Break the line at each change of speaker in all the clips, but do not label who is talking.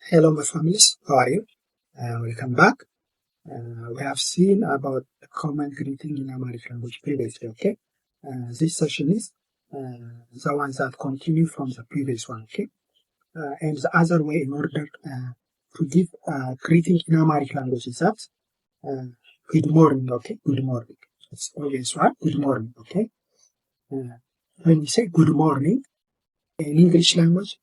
Hello, my families. How are you? Welcome back. We have seen about the common greeting in Amharic language previously. Okay. This session is the ones that continue from the previous one. Okay. And the other way in order to give greeting in Amharic language is that good morning. Okay. Good morning. It's always right. Good morning. Okay. When we say good morning in English language,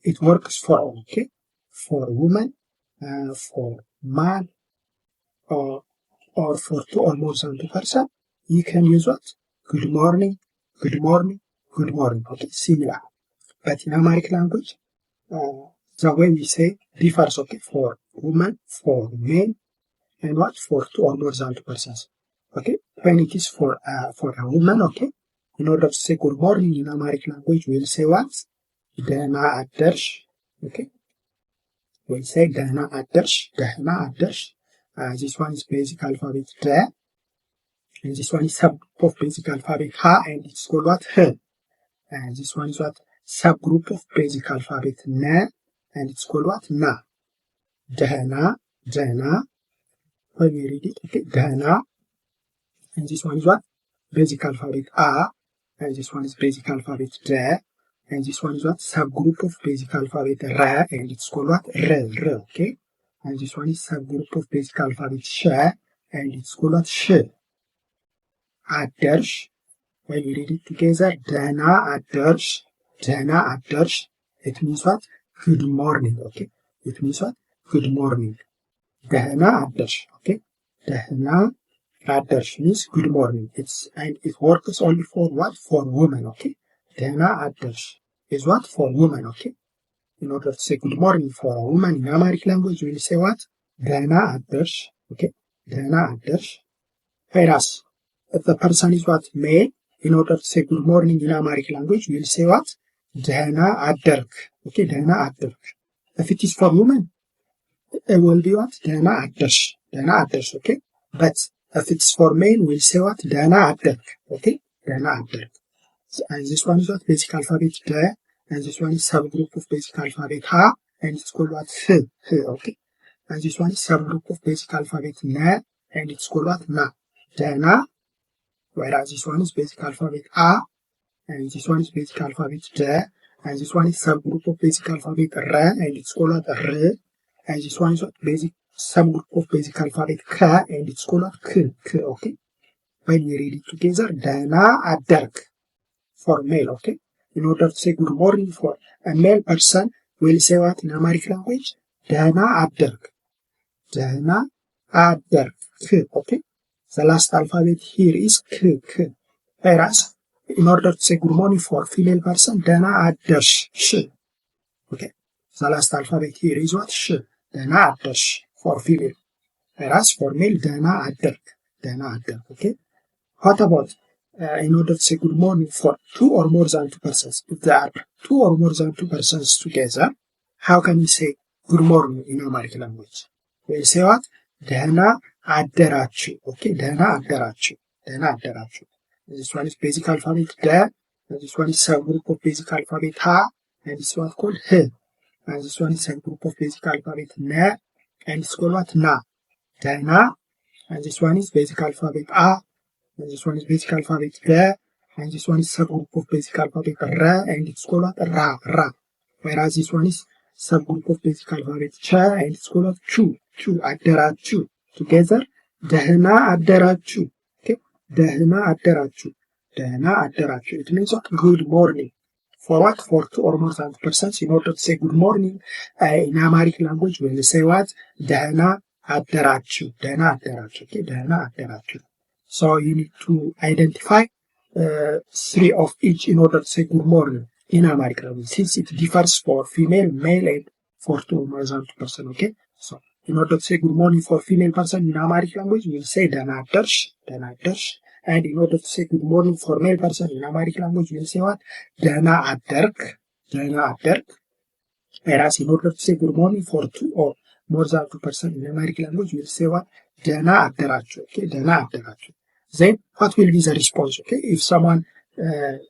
it works for all. Okay. For women, for man, or for two or more than 2%, you can use what? Good morning, good morning, good morning. Okay, similar. But in Amharic language, the way we say differs. Okay, for women, for men, and what? For two or more than 2%. Okay, when it is for a woman, okay, in order to say good morning in Amharic language, we'll say what? Dehna adersh. Okay, we'll say dehna adersh, dehna adersh. This one is basic alphabet D, and this one is subgroup of basic alphabet H, and it's called what? H. And this one is what? Subgroup of basic alphabet N, and it's called what? Na. Dehna, dehna. When we read it, okay, dehna. And this one is what? Basic alphabet A, and this one is basic alphabet D, and this one is what? Subgroup of basic alphabet R, and it's called what? R, okay? And this one is subgroup of basic alphabet Sh, and it's called what? Sh. Adersh. When you read it together, Dehna adersh, Dehna adersh. It means what? Good morning, okay? It means what? Good morning. Dehna adersh, okay? Dehna adersh means good morning. And it works only for what? For women, okay? Dehna adersh is what? For women, okay? In order to say good morning for a woman in Amharic language, we'll say what? Dehna adersh, okay? Dehna adersh. Whereas, if the person is what? Male, in order to say good morning in Amharic language, we'll say what? Dehna aderk. Okay, dehna aderk. If it is for women, it will be what? Dehna adersh. Dehna adersh, okay? But if it's for male, we'll say what? Dehna aderk. Okay? Dehna aderk. And this one is what? Basic alphabet D, and this one is subgroup of basic alphabet H, and it's called what? H, okay? And this one is subgroup of basic alphabet N, and it's called what? Na. Dehna. Whereas this one is basic alphabet A, and this one is basic alphabet D, and this one is subgroup of basic alphabet R, and it's called R, and this one is what? Basic subgroup of basic alphabet K, and it's called K, okay? When we read it together, Dehna aderk for male, okay? In order to say good morning for a male person, we'll say what in Amharic language? Dehna aderk. Dehna aderk, okay? The last alphabet here is K. Whereas, in order to say good morning for female person, Dehna adersh, sh. Okay. The last alphabet here is what? Sh. Dehna adersh for female. Whereas for male, Dehna aderk. Dehna aderk. Okay. What about in order to say good morning for two or more than 2 persons? If there are two or more than 2 persons together, how can we say good morning in Amharic language? We'll say what? Dehna adderachu. Okay, dehna adderachu. Dehna adderachu. This one is basic alphabet D, and this one is subgroup of basic alphabet H, and this one is called H. And this one is subgroup of basic alphabet N, and it's called what? Na. Dehna. And this one is basic alphabet A, and this one is basic alphabet D, and this one is subgroup of basic alphabet R, and it's called what? Ra. Whereas this one is subgroup of basic alphabet Ch, and it's called Chu. Adderachu. Together, Dehna adderachu. Okay, Dehna adderachu. Dehna adderachu. It means what? Good morning. For what? For two or more than persons. In order to say good morning in Amharic language, we'll say what? Dehna adderachu. Dehna adderachu. Okay, Dehna adderachu. So you need to identify 3 of each in order to say good morning in Amharic language, since it differs for female, male, and for two or more than 2 persons. Okay, so in order to say good morning for female person in Amharic language, we'll say Dehna adersh. And in order to say good morning for male person in Amharic language, we'll say what? Dehna aderk. Whereas in order to say good morning for two or more than 2 persons in Amharic language, we'll say what? Dehna adderachu. Okay, Dehna adderachu. Then what will be the response? Okay, if someone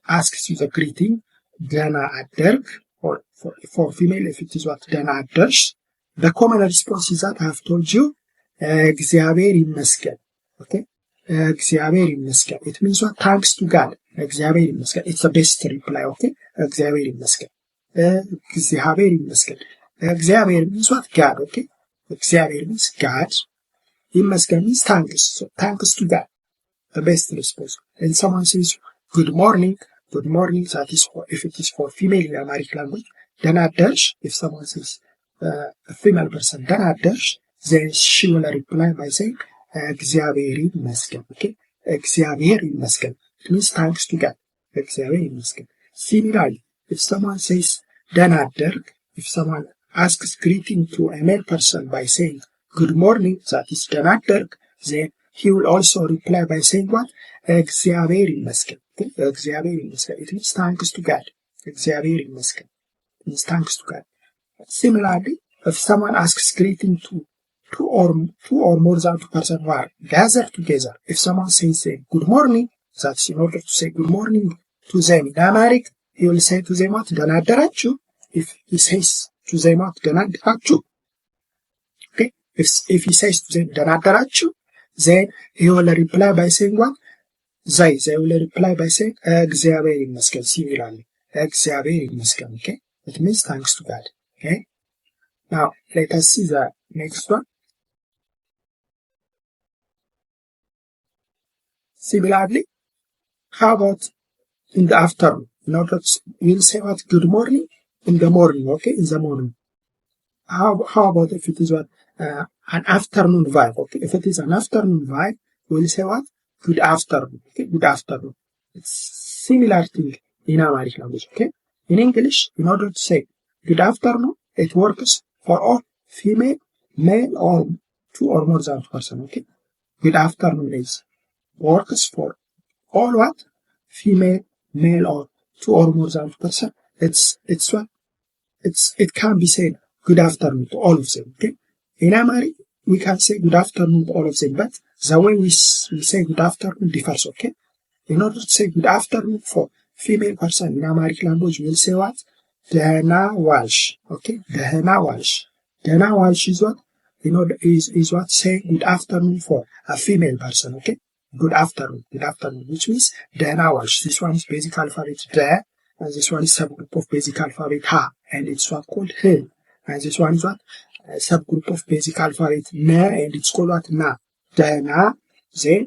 asks you the greeting, Dehna aderk, or for female, if it is what ደህና አደርሽ, the common response is that I have told you እግዚአብሔር ይመስገን. Okay, እግዚአብሔር ይመስገን. It means what? Thanks to God. እግዚአብሔር ይመስገን. It's the best reply. Okay, እግዚአብሔር ይመስገን. እግዚአብሔር ይመስገን. እግዚአብሔር means what? God. Okay, እግዚአብሔር means God. ይመስገን means thanks. So thanks to God. The best response. And someone says good morning. Good morning. That is for, if it is for female in Amharic language. ደህና አደርሽ. If someone says a female person ደህና አደርሽ, then she will reply by saying እግዚአብሔር ይመስገን. Okay, እግዚአብሔር ይመስገን. It means thanks to God. እግዚአብሔር ይመስገን. Similarly, if someone says ደህና አደርክ, if someone asks greeting to a male person by saying good morning, that is ደህና አደርክ, then he will also reply by saying what? እግዚአብሔር ይመስገን. እግዚአብሔር ይመስገን. It means thanks to God. እግዚአብሔር ይመስገን. It means thanks to God. Similarly, if someone asks greeting to two or more than two persons who are gathered together, if someone says good morning, that's in order to say good morning to them in Amharic, he will say to them what? ደህና አደራችሁ. If he says to them what? ደህና አደራችሁ. Okay, if he says to them ደህና አደራችሁ, then he will reply by saying what? They will reply by saying እግዚአብሔር ይመስገን. Similarly, እግዚአብሔር ይመስገን. Okay, it means thanks to God. Okay, now let us see the next one. Similarly, how about in the afternoon? In order to, we'll say what? Good morning in the morning. Okay, in the morning. How about if it is what? An afternoon vibe. Okay, if it is an afternoon vibe, we'll say what? Good afternoon. Okay, good afternoon. It's similar thing in Amharic language. Okay, in English, in order to say good afternoon, it works for all female, male, or two or more than two person. Okay, good afternoon is works for all what? Female, male, or two or more than two person. It's what? It can be said good afternoon to all of them. Okay, in Amharic, we can say good afternoon to all of them, but the way we say good afternoon differs. Okay, in order to say good afternoon for female person in Amharic language, we'll say what? ደህና ዋልሽ. Okay, ደህና ዋልሽ. ደህና ዋልሽ is what? In order is what? Say good afternoon for a female person. Okay, good afternoon, which means ደህና ዋልሽ. This one is basic alphabet ደ, and this one is subgroup of basic alphabet ሀ, and it's what called ህ, and this one is what? Subgroup of basic alphabet ነ, and it's called what? ና. ደህና. Then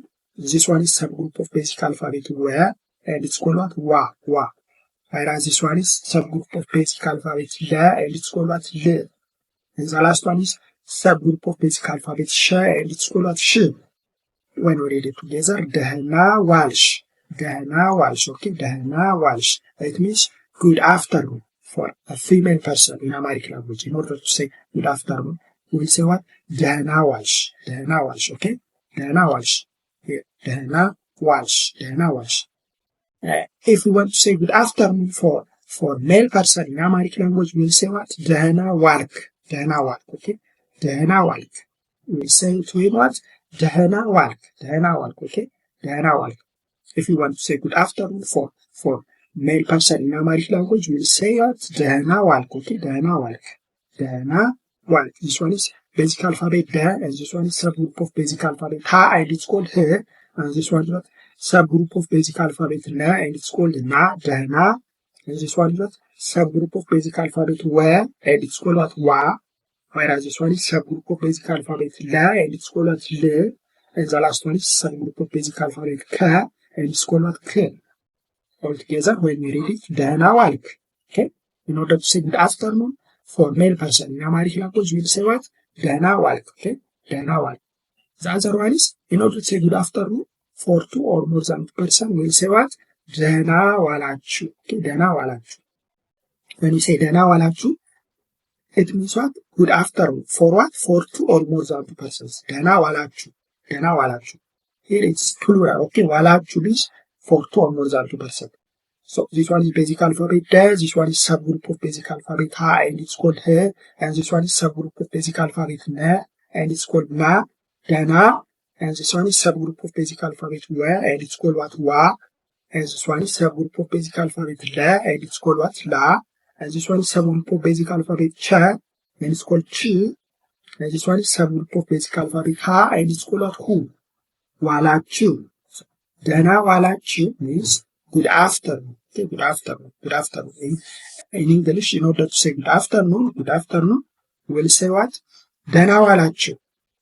this one is subgroup of basic alphabet ወ, and it's called what? ዋ. Whereas this one is subgroup of basic alphabet ለ, and it's called what? ል. And the last one is subgroup of basic alphabet ሸ, and it's called what? ሽ. When we read it together, ደህና ዋልሽ. ደህና ዋልሽ. Okay, ደህና ዋልሽ. It means good afternoon for a female person in Amharic language. In order to say good afternoon, we will say what? ደህና ዋልሽ. ደህና ዋልሽ. Okay, ደህና ዋልሽ. ደህና ዋልሽ. ደህና ዋልሽ. If we want to say good afternoon for male person in Amharic language, we will say what? ደህና ዋልክ. ደህና ዋልክ. Okay, ደህና ዋልክ. We will say to him what? ደህና ዋልክ. ደህና ዋልክ. Okay, ደህና ዋልክ. If we want to say good afternoon for male person in Amharic language, we will say what? ደህና ዋልክ. Okay, ደህና ዋልክ. ደህና ዋልክ. This one is basic alphabet ደ, and this one is subgroup of basic alphabet ሀ, and it's called ህ, and this one is what? Subgroup of basic alphabet ነ, and it's called ና. ደህና. And this one is what? Subgroup of basic alphabet ወ, and it's called what? ዋ. Whereas this one is subgroup of basic alphabet ለ, and it's called what? ል. And the last one is subgroup of basic alphabet ከ, and it's called what? ክ. All together, when we read it, ደህና ዋልክ. Okay, in order to say good afternoon for male person in Amharic language, we'll say what? ደህና ዋልክ. Okay, ደህና ዋልክ. The other one is, in order to say good afternoon for two or more than two person, we'll say what? ደህና ዋላችሁ. Okay, ደህና ዋላችሁ. When we say ደህና ዋላችሁ, it means what? Good afternoon. For what? For two or more than two persons. ደህና ዋላችሁ. ደህና ዋላችሁ. Here it's plural. Okay, ዋላችሁ means for two or more than two persons. So this one is basic alphabet ደ, this one is subgroup of basic alphabet ሀ, and it's called ህ, and this one is subgroup of basic alphabet ነ, and it's called ና. ደህና. And this one is subgroup of basic alphabet ወ, and it's called what? ዋ. And this one is subgroup of basic alphabet ለ, and it's called what? ላ. and this one is subgroup of basic alphabet cha, and it's called chi, and this one is subgroup of basic alphabet ha, and it's called who. Walachu. Dana walachu means good afternoon. Okay, good afternoon. Good afternoon. In English, in order to say good afternoon, we'll say what? Dana walachu.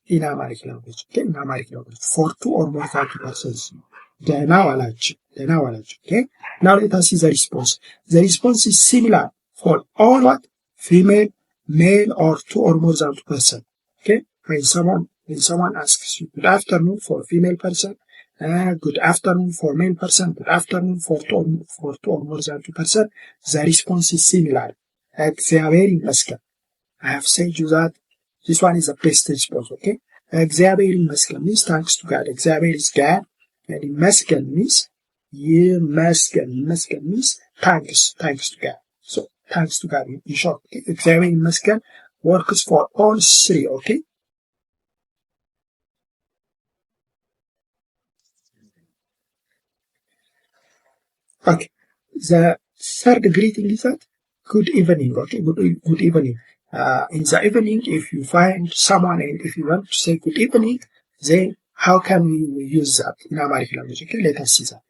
In Amharic language. Okay, in Amharic language. For 2 or more than 2 persons. Dana walachu. Dana walachu. Okay. Now let us see the response. The response is similar for all what? Female, male, or 2 or more than 2 persons. Okay. When someone asks you good afternoon for a female person, good afternoon for male person, good afternoon for 2 or more than 2 persons, the response is similar. እግዚአብሔር ይመስገን. I have said you that this one is the best response, okay? እግዚአብሔር ይመስገን means thanks to God. እግዚአብሔር is God. And ይመስገን means means thanks to God. So thanks to God in short. Okay? እግዚአብሔር ይመስገን works for all 3, okay? Okay. The third greeting is that good evening, okay? Good evening. In the evening, if you find someone and if you want to say good evening, then how can we use that in Amharic language? Okay, let us see that.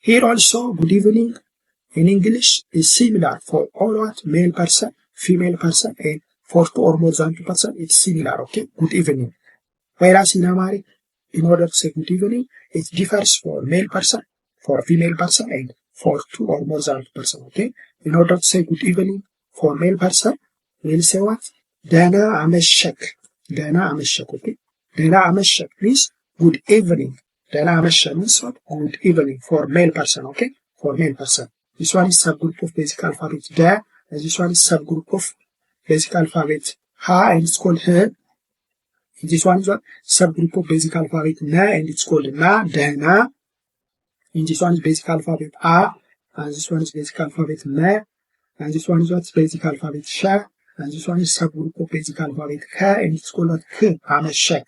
Here also, good evening in English is similar for all what? Male person, female person, and for 2 or more than 2 person, it's similar, okay? Good evening. Whereas in Amharic, in order to say good evening, it differs for male person, for female person, and for 2 or more than 2 person, okay? In order to say good evening for male person, we'll say what? Dana ameshek. Dana ameshek, okay? Dana ameshek means good evening. Dana ameshek means what? Good evening for male person, okay? For male person. This one is subgroup of basic alphabet da, and this one is subgroup of basic alphabet ha, and it's called he. This one is what? Subgroup of basic alphabet na, and it's called na, dana. And this one is basic alphabet a, and this one is basic alphabet me, and this one is what's basic alphabet sha, and this one is subgroup of basic alphabet ka, and it's called k, ameshek.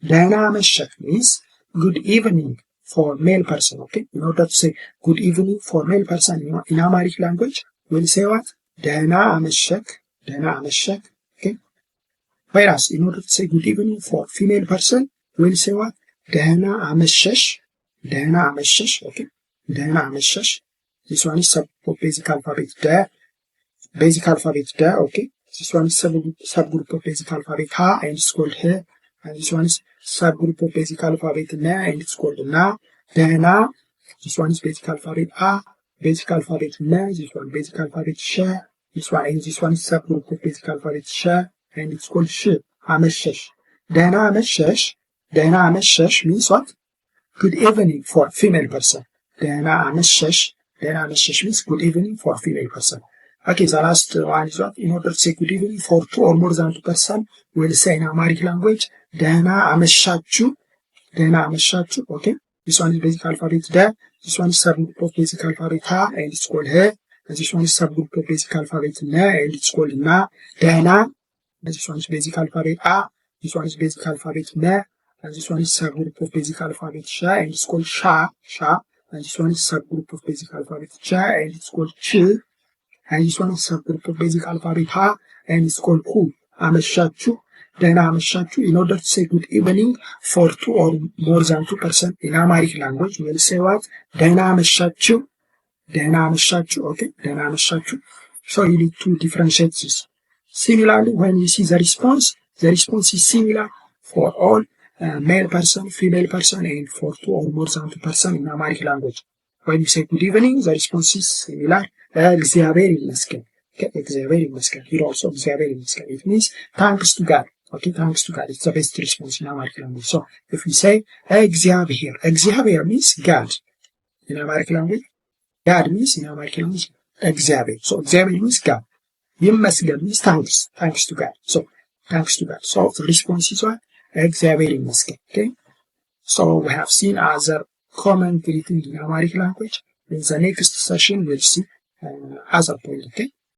Dana ameshek means good evening for male person, okay? In order to say good evening for male person in Amharic language, we'll say what? Dana ameshek, okay? Whereas in order to say good evening for female person, we'll say what? Dana ameshesh, okay? Dana ameshesh. This one is basic alphabet da, okay? This one is subgroup of basic alphabet ha, and it's called he, and this one is subgroup of basic alphabet na, and it's called na, dana. This one is basic alphabet a, basic alphabet na, this one basic alphabet sha, this one is subgroup of basic alphabet sha, and it's called sh, ameshesh. Dana ameshesh means what? Good evening for female person. Dana ameshesh means good evening for female person. Okay, the last one is what? In order to say good evening for 2 or more than 2 person, we'll say in Amharic language, Dana ameshachu, okay? This one is basic alphabet da, this one is subgroup of basic alphabet ha, and it's called he, and this one is subgroup of basic alphabet na, and it's called na, dana, and this one is basic alphabet a, this one is basic alphabet me, and this one is subgroup of basic alphabet sha, and it's called sha, and this one is subgroup of basic alphabet cha, and it's called chi, and this one is subgroup of basic alphabet ha, and it's called hu, ameshachu. Dana ameshachu. In order to say good evening for 2 or more than 2 person in Amharic language, we'll say what? Dana ameshachu, okay? Dana ameshachu. So you need to differentiate this. Similarly, when you see the response is similar for all male person, female person, and for 2 or more than 2 person in Amharic language. When you say good evening, the response is similar. እግዚአብሔር ይመስገን. Okay, እግዚአብሔር ይመስገን. Here also እግዚአብሔር ይመስገን. It means thanks to God. Okay, thanks to God. It's the best response in Amharic language. So if we say እግዚአብሔር means God. In Amharic language, God means in Amharic language እግዚአብሔር. So እግዚአብሔር means God. ይመስገን means thanks to God. So thanks to God. So the response is what? እግዚአብሔር ይመስገን. Okay. So we have seen other common greeting in Amharic language. In the next session, we'll see other point. Okay.